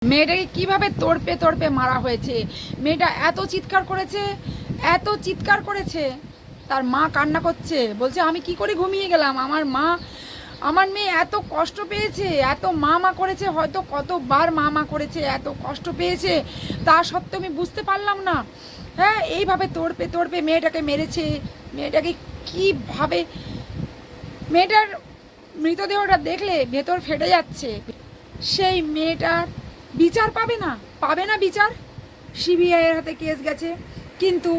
মেয়েটাকে কিভাবে তড়পে তড়পে মারা হয়েছে। মেয়েটা এত চিৎকার করেছে, তার মা কান্না করছে, বলছে আমি কি করে ঘুমিয়ে গেলাম, আমার মেয়ে এত কষ্ট পেয়েছে, এত মা করেছে, হয়তো কতবার মা করেছে, এত কষ্ট পেয়েছে, তা সত্ত্বেও আমি বুঝতে পারলাম না। হ্যাঁ, এইভাবে তড়পে তড়পে মেয়েটাকে মেরেছে। মেয়েটাকে কিভাবে, মেয়েটার মৃতদেহটা দেখলে ভেতর ফেটে যাচ্ছে। সেই মেয়েটার বিচার পাবে না বিচার। সিবিআইয়ের হাতে কেস গেছে, কিন্তু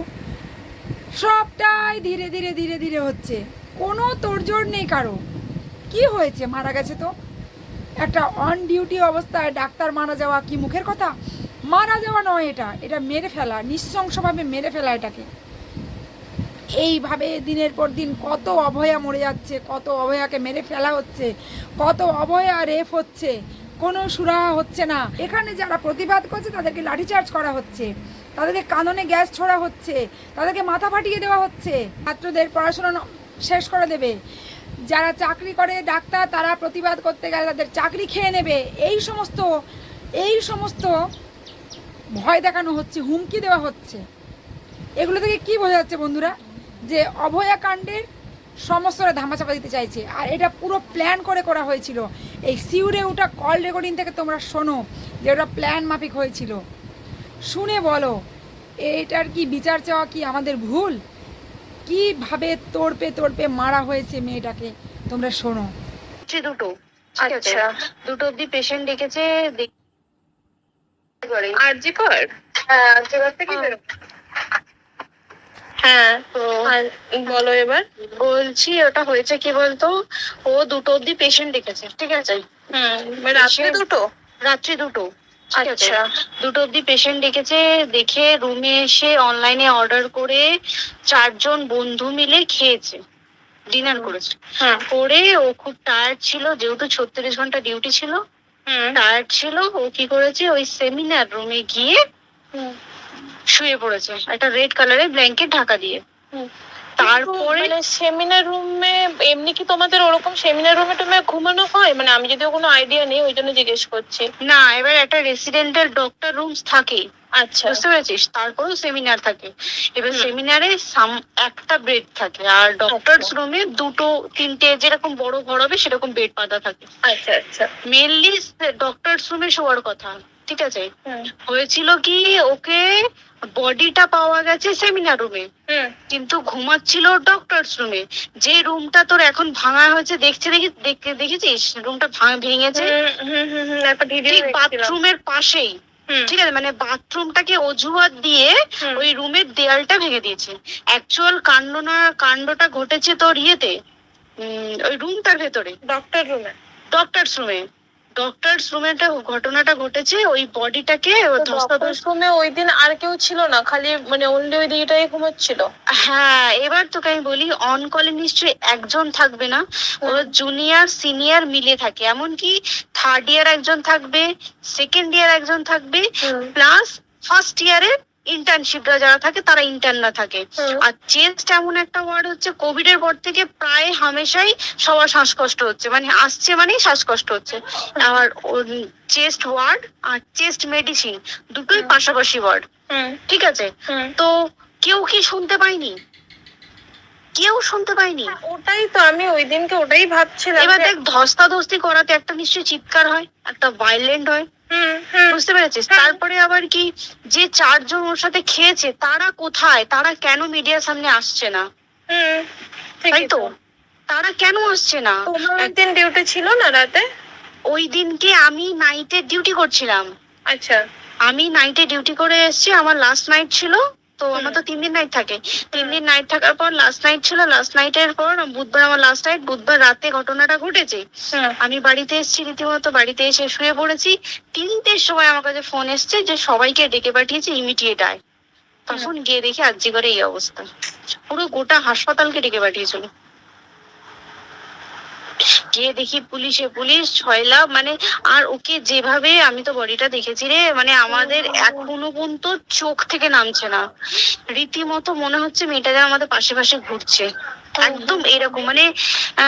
সবটাই ধীরে ধীরে ধীরে ধীরে হচ্ছে, কোনো তোড়জোড় নেই কারো। কি হয়েছে? মারা গেছে তো। একটা অন ডিউটি অবস্থায় ডাক্তার মারা যাওয়া কি মুখের কথা? মারা যাওয়া নয়, এটা মেরে ফেলা, নৃশংসভাবে মেরে ফেলা এটাকে। এইভাবে দিনের পর দিন কত অভয়া মরে যাচ্ছে, কত অভয়াকে মেরে ফেলা হচ্ছে, কত অভয়া রেপ হচ্ছে, কোনো সুরাহা হচ্ছে না। এখানে যারা প্রতিবাদ করছে তাদেরকে লাঠিচার্জ করা হচ্ছে, তাদেরকে কাঁদনে গ্যাস ছোড়া হচ্ছে, তাদেরকে মাথা ফাটিয়ে দেওয়া হচ্ছে। ছাত্রদের পড়াশোনা শেষ করে দেবে। যারা চাকরি করে ডাক্তার, তারা প্রতিবাদ করতে গেলে তাদের চাকরি খেয়ে নেবে। এই সমস্ত ভয় দেখানো হচ্ছে, হুমকি দেওয়া হচ্ছে। এগুলো থেকে কি বোঝা যাচ্ছে বন্ধুরা? যে অভয়াকাণ্ডের সমস্তটা ধামাচাপা দিতে চাইছে, আর এটা পুরো প্ল্যান করে করা হয়েছিল। এই সিউরে ওটা কল রেকর্ডিং থেকে তোমরা শোনো যে ওটা প্ল্যান মাফিক হয়েছিল। শুনে বলো, এটার কি বিচার চাওয়া কি আমাদের ভুল? কিভাবে তড়পে তড়পে মারা হয়েছে মেয়েটাকে তোমরা শোনো। দুটো, আচ্ছা, দুটো অব্দি পেশেন্ট ডেকেছে। আরজি কর, হ্যাঁ, আর্যিকর থেকে হ্যাঁ তো বলো এবার। বলছি ওটা হয়েছে কি বলতো, ও দুটো অব্দি পেশেন্ট ডেকেছে, ঠিক আছে? রাত্রে দুটো? রাত্রি দুটো, ঠিক আছে? আচ্ছা। দুটো অব্দি পেশেন্ট ডেকেছে, দেখে রুমে এসে অনলাইনে অর্ডার করে 4 জন বন্ধু মিলে খেয়েছে, ডিনার করেছে। করে ও খুব টায়ার্ড ছিল, যেহেতু 36 ঘন্টা ডিউটি ছিল, টায়ার্ড ছিল। ও কি করেছে, ওই সেমিনার রুমে গিয়ে শুয়ে পড়েছে একটা রেড কালারের ব্ল্যাঙ্কেট ঢাকা দিয়ে। তারপরে সেমিনার রুমে এমনি কি তোমাদের ওরকম সেমিনার রুমে টুমে ঘুমানো হয়? মানে আমি যদিও কোনো আইডিয়া নেই, ওই জন্য জিজ্ঞেস করছি। না, এবার একটা রেসিডেন্টাল ডক্টর রুমস থাকে, আচ্ছা, বুঝতে পেরেছিস? তারপরেও সেমিনার থাকে। এবার সেমিনারে একটা বেড থাকে, আর ডক্টরস রুমে দুটো তিনটে যেরকম বড় ঘর হবে সেরকম বেড পাতা থাকে। আচ্ছা আচ্ছা। মেনলি ডক্টরস রুমে শোয়ার কথা, ঠিক আছে? হয়েছিল কি, ওকে বডিটা পাওয়া গেছে সেমিনার রুমে, কিন্তু ঘুমাচ্ছিল ডক্টরস রুমে। যে রুমটা তোর এখন ভাঙা হয়েছে, দেখেছিস রুমটা ভেঙেছে, ঠিক বাথরুমের পাশেই, ঠিক আছে? মানে বাথরুমটাকে অজুহাত দিয়ে ওই রুমের দেয়ালটা ভেঙে দিয়েছে। অ্যাকচুয়াল কাণ্ডটা ঘটেছে তোর ইয়েতে, ওই রুমটার ভেতরে, ডক্টরস রুমে ঘটনাটা ঘটেছে। ওই বডিটাকে রুমে ওই দিন আর কেউ ছিল না, খালি মানে অনলি ওই দিকটাই ঘুমাচ্ছিল? হ্যাঁ, এবার তোকে আমি বলি, অন কলে নিশ্চয়ই একজন থাকবে না, ওর জুনিয়র সিনিয়র মিলে থাকে। এমনকি থার্ড ইয়ার একজন থাকবে, সেকেন্ড ইয়ার একজন থাকবে, প্লাস ফার্স্ট ইয়ারের ইন্টার্নশিপরা যারা থাকে তারা ইন্টার্নরা থাকে। আর চেস্ট এমন একটা ওয়ার্ড হচ্ছে, কোভিড এর পর থেকে প্রায় হামেশাই সবার শ্বাসকষ্ট হচ্ছে, মানে আসছে মানেই শ্বাসকষ্ট হচ্ছে। আর চেস্ট ওয়ার্ড আর চেস্ট মেডিসিন দুটোই পাশাপাশি ওয়ার্ড, ঠিক আছে? তো কেউ কি শুনতে পাইনি? কেউ শুনতে পাইনি। ওটাই তো আমি ওই দিনকে ওটাই ভাবছিলাম। এবার দেখ, ধস্তাধস্তি করাতে একটা নিশ্চয়ই চিৎকার হয়, একটা ভাইলেন্ট হয়, বুঝতে পেরেছিস? তারপরে আবার কি, যে 4 জন ওর সাথে খেয়েছে তারা কোথায়, তারা কেন মিডিয়ার সামনে আসছে না? তাই তো, তারা কেন আসছে না? তোমার ওই দিন ডিউটি ছিল না রাতে? ওই দিনকে আমি নাইটে ডিউটি করছিলাম। আচ্ছা, আমি নাইটে ডিউটি করে এসেছি, আমার লাস্ট নাইট ছিল। তো আমার তো 3 দিন নাইট থাকে, 3 দিন নাইট থাকার পর লাস্ট নাইট ছিল। লাস্ট নাইটের পর বুধবার আমার লাস্ট নাইট। বুধবার রাতে ঘটনাটা ঘটেছে, আমি বাড়িতে এসেছি, রীতিমতো বাড়িতে এসে শুয়ে পড়েছি। 3টের সময় আমার কাছে ফোন এসছে যে সবাইকে ডেকে পাঠিয়েছে, ইমিডিয়েট আয়। তখন গিয়ে দেখি আরজি করে এই অবস্থা, পুরো গোটা হাসপাতালকে ডেকে পাঠিয়েছিল। গিয়ে দেখি পুলিশ ছয়লা, মানে আর ওকে যেভাবে, আমি তো বডিটা দেখেছি রে, মানে আমাদের এখনো পর্যন্ত চোখ থেকে নামছে না। রীতিমতো মনে হচ্ছে মেয়েটা যেন আমাদের পাশে ঘুরছে। একদম এরকম মানে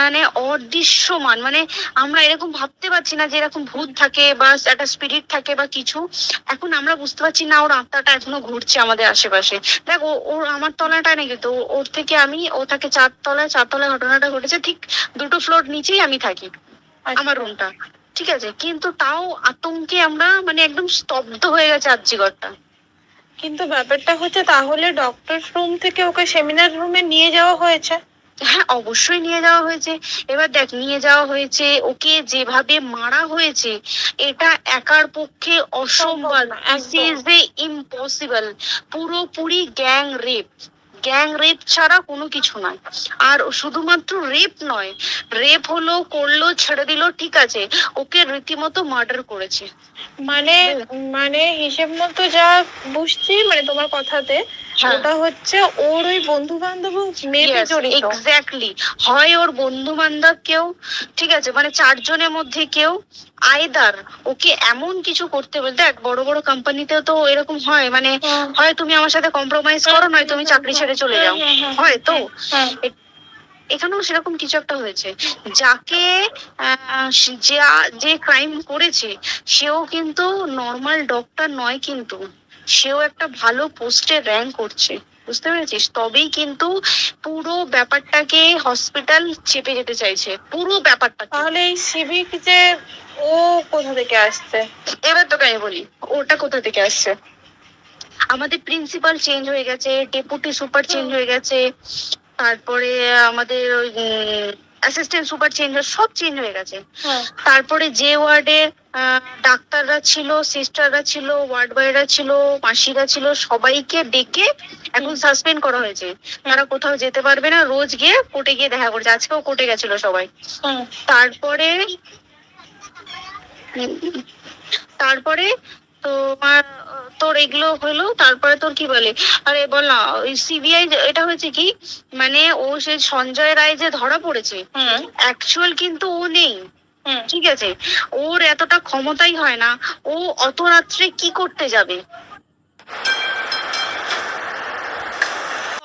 মানে অদৃশ্যমান, মানে আমরা এরকম ভাবতে পারছি না যে এরকম ভূত থাকে বা একটা স্পিরিট থাকে বা কিছু। এখন আমরা বুঝতে পারছি না ওর আত্মাটা এখনো ঘুরছে আমাদের আশেপাশে। দেখ ওর আমার তলাটায় নাকি তো ওর থেকে ও থাকে চারতলায় ঘটনাটা ঘটেছে, ঠিক 2টো ফ্লোর নিচেই আমি থাকি, আমার রুমটা, ঠিক আছে। কিন্তু তাও আতঙ্কে আমরা মানে একদম স্তব্ধ হয়ে গেছে আর্যিকরটা। কিন্তু ব্যাপারটা হচ্ছে তাহলে ডক্টর রুম থেকে ওকে সেমিনার রুমে নিয়ে যাওয়া হয়েছে? হ্যাঁ অবশ্যই নিয়ে যাওয়া হয়েছে। এবার দেখ নিয়ে যাওয়া হয়েছে, ওকে যেভাবে মারা হয়েছে এটা একার পক্ষে অসম্ভব, ইম্পসিবল। পুরোপুরি গ্যাং রেপ ছাড়া কোনো কিছু নয়। আর শুধুমাত্র রেপ নয়, রেপ হলো, করলো, ছেড়ে দিল, ঠিক আছে, ওকে রীতিমতো মার্ডার করেছে। মানে মানে হিসেব মতো যা বুঝছি মানে তোমার কথাতে, হ্যাঁ। ওটা হচ্ছে ওর ওই বন্ধু বান্ধব মেয়েতে জড়িত। এক্স্যাক্টলি, হয় ওর বন্ধু বান্ধব কেউ, ঠিক আছে, মানে 4জনের মধ্যে কেউ, আইদার ওকে এমন কিছু করতে বলতে। এক বড় বড় কোম্পানিতেও তো এরকম হয়, মানে হয় তুমি আমার সাথে কম্প্রোমাইজ করো, নয় তুমি চাকরি ছেড়ে চলে যাও, হয় তো। এখানেও সেরকম কিছু একটা হয়েছে। যাকে যে ক্রাইম করেছে সেও কিন্তু নর্মাল ডক্টর নয়, কিন্তু সেও একটা ভালো পোস্টে র্যাঙ্ক করছে, বুঝতে পেরেছিস? তবেই কিন্তু পুরো ব্যাপারটাকে হসপিটাল চেপে যেতে চাইছে, পুরো ব্যাপারটা। তাহলে এই সিভিক যে ও কোথা থেকে আসছে? এবার তোকে আমি বলি ওটা কোথা থেকে আসছে। আমাদের প্রিন্সিপাল চেঞ্জ হয়ে গেছে, ডেপুটি সুপার চেঞ্জ হয়ে গেছে, তারপরে আমাদের ওই অ্যাসিস্ট্যান্ট সুপার সব চেঞ্জ হয়ে গেছে। তারপরে যে ওয়ার্ডের ডাক্তাররা ছিল, সিস্টাররা ছিল, ওয়ার্ড বয়রা ছিল, মাসিরা ছিল, সবাইকে ডেকে এখন সাসপেন্ড করা হয়েছে। তারা কোথাও যেতে পারবে না, রোজ গিয়ে কোর্টে গিয়ে দেখা করছে। আজকেও কোর্টে গেছিল সবাই। তারপরে তারপরে তোমার তোর এগুলো হলো, তারপরে তোর কি বলে, আরে বল না, ওই সিবিআই এটা হয়েছে কি, মানে ও সে সঞ্জয় রায় যে ধরা পড়েছে, অ্যাকচুয়াল কিন্তু ও নেই, ঠিক আছে। ওর এতটা ক্ষমতাই হয় না, ও অত রাত্রে কি করতে যাবে,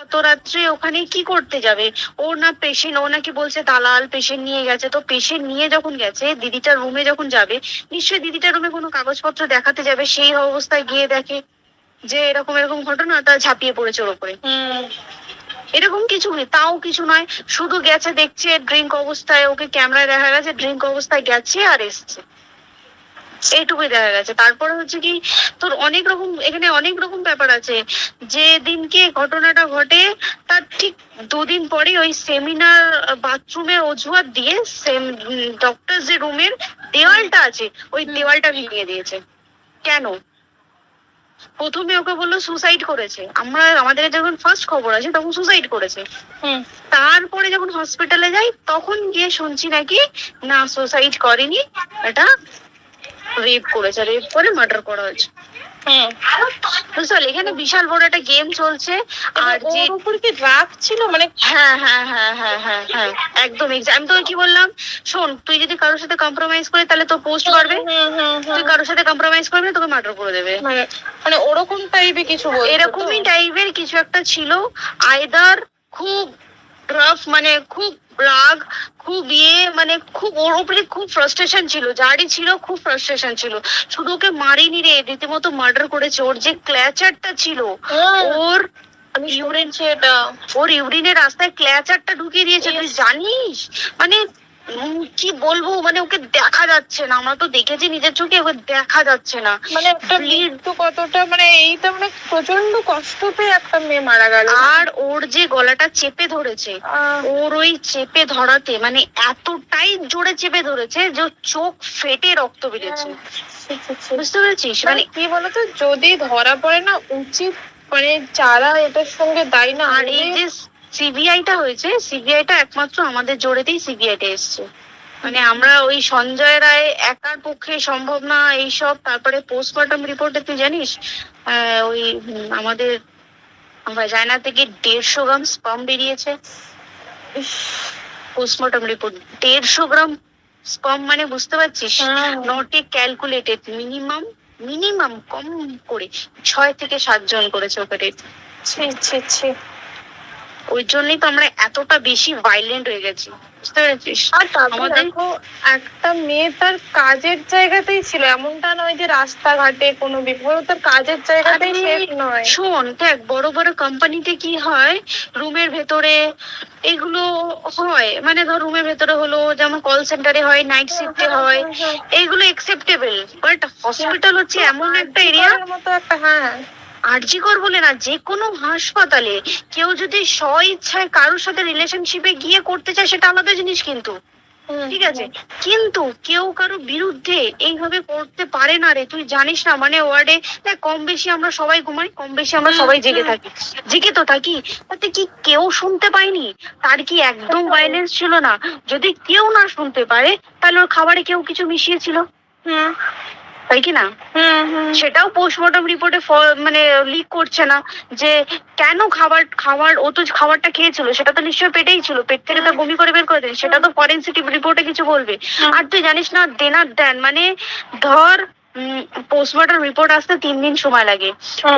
অত রাত্রে ওখানে কি করতে যাবে? ও না পেশেন্ট, ও নাকি বলছে দালাল পেশেন্ট নিয়ে গেছে। তো পেশেন্ট নিয়ে যখন গেছে, দিদিটার রুমে যখন যাবে, নিশ্চয়ই দিদিটার রুমে কোনো কাগজপত্র দেখাতে যাবে। সেই অবস্থায় গিয়ে দেখে যে এরকম এরকম ঘটনা, তা ঝাঁপিয়ে পড়েছে ওর উপরে। এরকম কিছু নেই, তাও কিছু নয়, শুধু গেছে, দেখছে ড্রিঙ্ক অবস্থায়, ওকে ক্যামেরায় দেখা গেছে ড্রিঙ্ক অবস্থায় গেছে আর এসছে, এইটুকুই দেখা গেছে। তারপরে হচ্ছে কি, তোর এখানে অনেক রকম ব্যাপার আছে। যে দিনকে ঘটনাটা ঘটে তার ঠিক 2 দিন পরে ওই সেমিনার বাথরুমের অজুহাত দিয়ে ডক্টর যে রুমের দেওয়ালটা আছে ওই দেওয়ালটা ভেঙে দিয়েছে। কেন? প্রথমে ওকে বললো সুসাইড করেছে, আমাদের যখন ফার্স্ট খবর আছে তখন সুসাইড করেছে। তারপরে যখন হসপিটালে যাই তখন গিয়ে শুনছি নাকি না সুসাইড করেনি, এটা রেপ করেছে, রেপ করে মার্ডার করা হয়েছে। বুঝতে পারলি, এখানে বিশাল বড় একটা গেম চলছে। আর যে উপর কি রাগ ছিল মানে? হ্যাঁ হ্যাঁ হ্যাঁ হ্যাঁ হ্যাঁ হ্যাঁ একদম। আমি তোকে কি বললাম, শোন, তুই যদি কারোর সাথে কম্প্রোমাইজ করে তাহলে তো পোস্ট করবে, তুই কারোর সাথে কম্প্রোমাইজ করবি না তোকে মার্ডার করে দেবে। মানে ওরকম টাইপের কিছু, এরকমই টাইপের কিছু একটা ছিল। আইদার খুব রাফ, মানে খুব রাগ, খুব মানে খুব ওর উপরে খুব ফ্রাস্ট্রেশন ছিল, যারই ছিল খুব ফ্রাস্ট্রেশন ছিল। শুধু ওকে মারিনি রে, রীতিমতো মার্ডার করেছে। ওর যে ক্ল্যাচারটা ছিল, ওর ওর ইউরিনের রাস্তায় ক্ল্যাচারটা ঢুকিয়ে দিয়েছে, তুই জানিস? মানে কি বলবো, মানে ওকে দেখা যাচ্ছে না, আমরা তো দেখেছি নিজের চোখে, ওকে দেখা যাচ্ছে না। মানে একটা মৃত্যু কতটা, মানে এইটা মানে প্রচন্ড কষ্ট পেয়ে একটা মেয়ে মারা গেল। আর ওর যে গলাটা চেপে ধরেছে, ওর ওই চেপে ধরাতে মানে এতটাই জোরে চেপে ধরেছে যে চোখ ফেটে রক্ত বেরিয়েছে, বুঝতে পেরেছিস? মানে কি বলতো, যদি ধরা পড়ে না, উচিত মানে যারা এটার সঙ্গে দায়ী না। আর এই যে সিবিআইটা হয়েছে, সিবিআইটা একমাত্র আমাদের জোরেতেই সিবিআইটা এসছে। মানে আমরা ওই সঞ্জয় রায় একার পক্ষে সম্ভব না এইসব। তারপরে পোস্টমর্টম রিপোর্টে তুই জানিস ওই আমাদের ভাজাইনা থেকে 150 গ্রাম স্পার্ম বেরিয়েছে। পোস্টমর্টম রিপোর্ট 150 গ্রাম স্পার্ম, মানে বুঝতে পারছিস? নট এ ক্যালকুলেটেড, মিনিমাম কম করে 6 থেকে 7 জন করেছে ওকে রেপ। ওই জন্যই তো আমরা এতটা বেশি ভাইলেন্ট হয়ে গেছি, বুঝতে পেরেছিস? আর তারপর আমাদের দেখো, একটা মেয়ে তার কাজের জায়গাতেই ছিল, এমনটা নয় যে রাস্তাঘাটে কোনো বিপদ, তার কাজের জায়গাতেই সেফ নয়। শোন দেখ, বড় বড় কোম্পানিতে কি হয়, রুমের ভেতরে এগুলো হয়, মানে ধর রুমের ভেতরে হলো, যেমন কল সেন্টারে হয়, নাইট শিফটে হয়, এইগুলো একসেপ্টেবল। বাট হসপিটাল হচ্ছে এমন একটা এরিয়া, মতো একটা, হ্যাঁ, আরজিকর বলে না, যে কোনো হাসপাতালে কেউ যদি স্ব ইচ্ছায় কারোর সাথে রিলেশনশিপে গিয়ে করতে চায় সেটা আলাদা জিনিস, কিন্তু ঠিক আছে, কিন্তু কেউ কারো বিরুদ্ধে এইভাবে করতে পারে না রে। তুই জানিস না, মানে ওয়ার্ডে দেখ, কম বেশি আমরা সবাই ঘুমাই, কম বেশি আমরা সবাই জেগে থাকি, জেগে তো থাকি, তাতে কি কেউ শুনতে পায়নি? তার কি একদম ভাইলেন্স ছিল না? যদি কেউ না শুনতে পারে তাহলে ওর খাবারে কেউ কিছু মিশিয়েছিল, তাই কি না? সেটাও পোস্টমর্টম রিপোর্টে মানে লিক করছে না, যে কেন খাবার ও তো খাবারটা খেয়েছিল, সেটা তো নিশ্চয়ই পেটেই ছিল, পেট থেকে তো বমি করে বের করে দেয়, সেটা তো ফরেনসিক রিপোর্টে কিছু বলবে। আর তুই জানিস না, দেনার দেন মানে ধর পোস্টমর্টম রিপোর্ট আসতে 3 দিন সময় লাগে,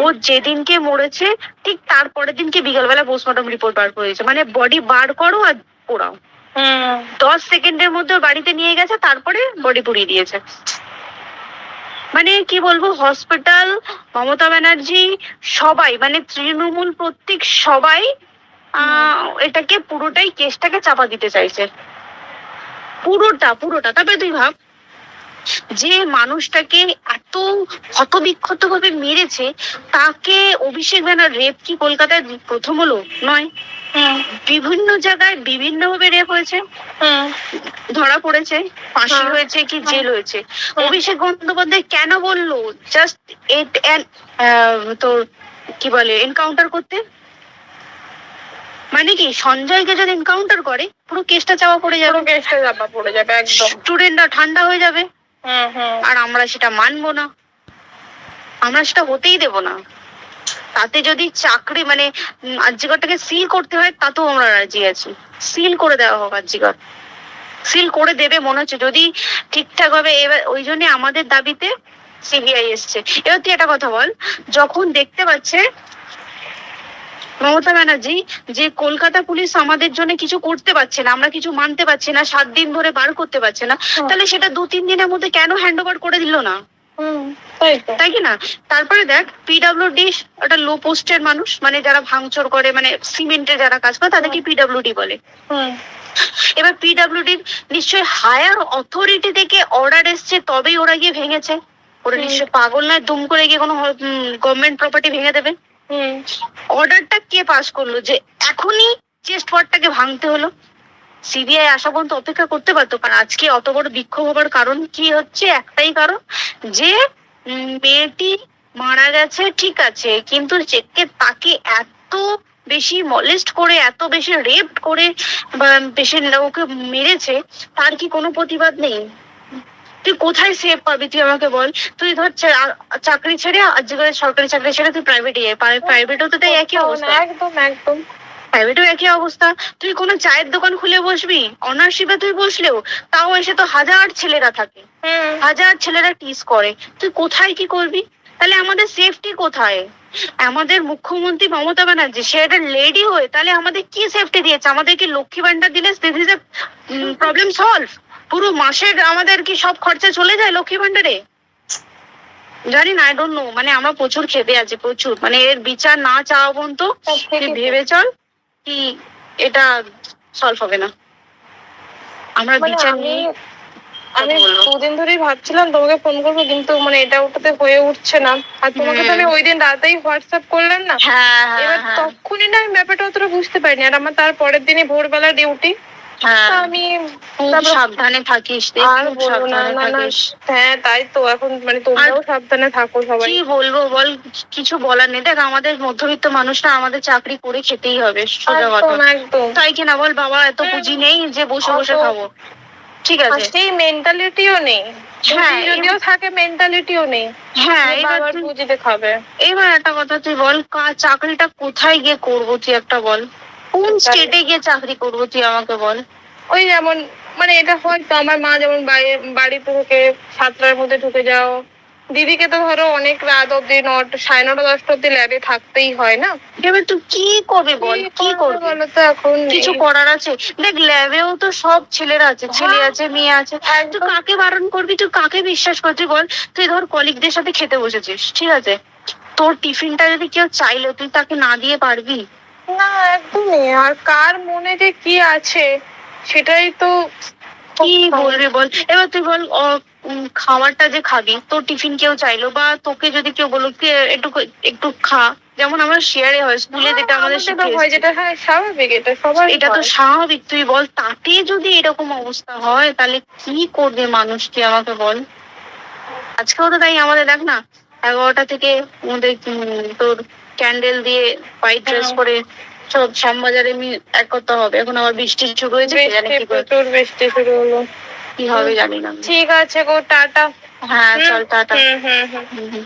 ও যেদিনকে মরেছে ঠিক তারপরের দিনকে বিকালবেলা পোস্টমর্টম রিপোর্ট বার করেছে, মানে বডি বার করো আর পোড়াও, 10 সেকেন্ডের মধ্যে ওর বাড়িতে নিয়ে গেছে, তারপরে বডি পুড়িয়ে দিয়েছে। মানে কি বলবো, হসপিটাল, মমতা ব্যানার্জি, সবাই মানে তৃণমূল প্রত্যেক সবাই এটাকে পুরোটাই কেসটাকে চাপা দিতে চাইছে, পুরোটা। তবে তুই ভাব, যে মানুষটাকে এত ক্ষতবিক্ষত ভাবে মেরেছে, তাকে অভিষেক ব্যানার রেপ কি কলকাতায় প্রথম হলো? নয়, বিভিন্ন জায়গায় বিভিন্ন ভাবে রেপ হয়েছে, ধরা পড়েছে, ফাঁসি হয়েছে কি জেল হয়েছে। অভিষেক বন্দ্যোপাধ্যায় কেন বললো জাস্ট তোর কি বলে এনকাউন্টার করতে? মানে কি, সঞ্জয়কে যদি এনকাউন্টার করে পুরো কেসটা চাপা পড়ে যাবে, একদম স্টুডেন্টরা ঠান্ডা হয়ে যাবে, আর আমরা সেটা মানবো না, আমরা সেটা হতেই দেব না। তাতে যদি চাকরি মানে আরজিকরটাকে সিল করতে হয়, তাতেও আমরা রাজি আছি, সিল করে দেওয়া হোক, আরজিকর সিল করে দেবে মনে হচ্ছে যদি ঠিকঠাক ভাবে। এবার ওই জন্য আমাদের দাবিতে সিবিআই এসছে। এবার তুই একটা কথা বল, যখন দেখতে পাচ্ছে মমতা ব্যানার্জি যে কলকাতা পুলিশ আমাদের জন্য কিছু করতে পারছে না, আমরা কিছু মানতে পারছি না, 7 দিন ধরে বার করতে পারছে না, তাহলে সেটা 2-3 দিনের মধ্যে কেন হ্যান্ড ওভার করে দিল না? তাই কি না? তারপরে দেখ, পিডব্লিউডি একটা লো পোস্টের মানুষ, মানে যারা ভাঙচুর করে, মানে সিমেন্টে যারা কাজ করে, তাদেরকে পিডব্লিউডি বলে। এবার পিডব্লিউডি নিশ্চয়ই হায়ার অথরিটি থেকে অর্ডার এসছে, তবেই ওরা গিয়ে ভেঙেছে। ওরা নিশ্চয় পাগল নয় দুম করে গিয়ে কোনো গভর্নমেন্ট প্রপার্টি ভেঙে দেবে। অর্ডারটা কে পাস করলো যে এখনই চেস্ট ওয়ার্ডটাকে ভাঙতে হলো? সিবিআই আসা পর্যন্ত অপেক্ষা করতে পারতো। কারণ আজকে অত বড় বিক্ষোভ হবার কারণ কি হচ্ছে? একটাই কারণ, যে মেয়েটি মারা গেছে, ঠিক আছে, কিন্তু তাকে এত বেশি মলেস্ট করে, এত বেশি রেপ করে বেশি ওকে মেরেছে, তার কি কোনো প্রতিবাদ নেই? তুই কোথায় সেভ পাবি তুই আমাকে বল? তুই ধর চাকরি ছেড়ে, আজকে সরকারি চাকরি ছেড়ে তুই প্রাইভেটে যাই, প্রাইভেটও তো তাই একই অবস্থা, একদম প্রাইভেটেও একই অবস্থা। তুই কোনো চায়ের দোকান খুলে বসবি, অনারশিপে তুই বসলেও তাও এসে তো হাজার ছেলেরা থাকে, হাজার ছেলেরা টিস করে, তুই কোথায় কি করবি? তাহলে আমাদের সেফটি কোথায়? আমাদের মুখ্যমন্ত্রী মমতা ব্যানার্জি, সে একটা লেডি হয়ে তাহলে আমাদের কি সেফটি দিয়েছে? আমাদের কি লক্ষ্মী ভান্ডার দিলে প্রবলেম সলভ? পুরো মাসের আমাদের কি সব খরচা চলে যায় লক্ষ্মী ভান্ডারে? জানি না, আই ডোন্ট নো। মানে আমরা প্রচুর খেপে আছি, প্রচুর। মানে এর বিচার না চাওয়া পর্যন্ত তুই ভেবে চল কি এটা সলভ হবে না। আমরা বিচার নিয়ে আমি 2 দিন ধরেই ভাবছিলাম তোমাকে ফোন করবো, কিন্তু মানে এটা ওটাতে হয়ে উঠছে না। আর তোমাকে তো আমি ওই দিন রাতেই হোয়াটসঅ্যাপ করলাম না, এবার তখনই না আমি ব্যাপারটা অতটা বুঝতে পারিনি। আর আমার তার পরের দিনই ভোরবেলা ডিউটি, আমি সাবধানে থাকিস। হ্যাঁ, তাই তো এখন মানে তোমরাও সাবধানে থাকো সবাই। কি বলবো বল, কিছু বলার নেই। দেখ, আমাদের মধ্যবিত্ত মানুষরা আমাদের চাকরি করে খেতেই হবে, সোজা কথা, তাই কিনা বল? বাবা এত পুঁজি নেই যে বসে বসে খাবো, ঠিক আছে? সেই মেন্টালিটিও নেই, যদিও থাকে মেন্টালিটিও নেই। হ্যাঁ, এবার পুঁজিতে খাবে। এবার একটা কথা তুই বল, চাকরিটা কোথায় গিয়ে করবো তুই একটা বল? কোন স্টেটে গিয়ে চাকরি করবো তুই আমাকে বল? ওই যেমন মানে এটা হয়তো আমার মা যেমন বাড়ি থেকে 7টার মধ্যে ঢুকে যাও, দিদিকে তো ধরো অনেক রাত অব্দি 9:30 10টা অব্দি ল্যাবে থাকতেই হয় না। এবার তুই কি করবি বল, কি করবি বলো তো, এখন কিছু করার আছে? দেখ ল্যাবেও তো সব ছেলেরা আছে, ছেলে আছে মেয়ে আছে, তুই কাকে বারণ করবি, তুই কাকে বিশ্বাস করছিস বল? তুই ধর কলিগদের সাথে খেতে বসেছিস, ঠিক আছে, তোর টিফিনটা যদি কেউ চাইলো তুই তাকে না দিয়ে পারবি? না, একদমই। আর কার মনে যে কি আছে সেটাই তো কি বলবি বল। এবার তুই বল খাবারটা যে খাবি, তোর টিফিন কেউ চাইলো বা তোকে যদি কেউ বললো কি একটু একটু খা, যেমন আমরা শেয়ারে হয় স্কুলে, যেটা আমাদের হয়, যেটা হ্যাঁ স্বাভাবিক, এটা সবার এটা তো স্বাভাবিক। তুই বল তাতে যদি এরকম অবস্থা হয় তাহলে কি করবে মানুষকে, আমাকে বল। আজকেও তো তাই আমাদের দেখ না, 11টা থেকে আমাদের তোর ক্যান্ডেল দিয়ে হোয়াইট ড্রেস পরে সব শ্যামবাজারে এক করতে হবে। এখন আবার বৃষ্টি শুরু হয়েছে, কে জানে কি প্রচুর বৃষ্টি শুরু হলো, কি হবে জানি না। ঠিক আছে গো, টাটা। হ্যাঁ চল টাটা। হুম হুম হুম।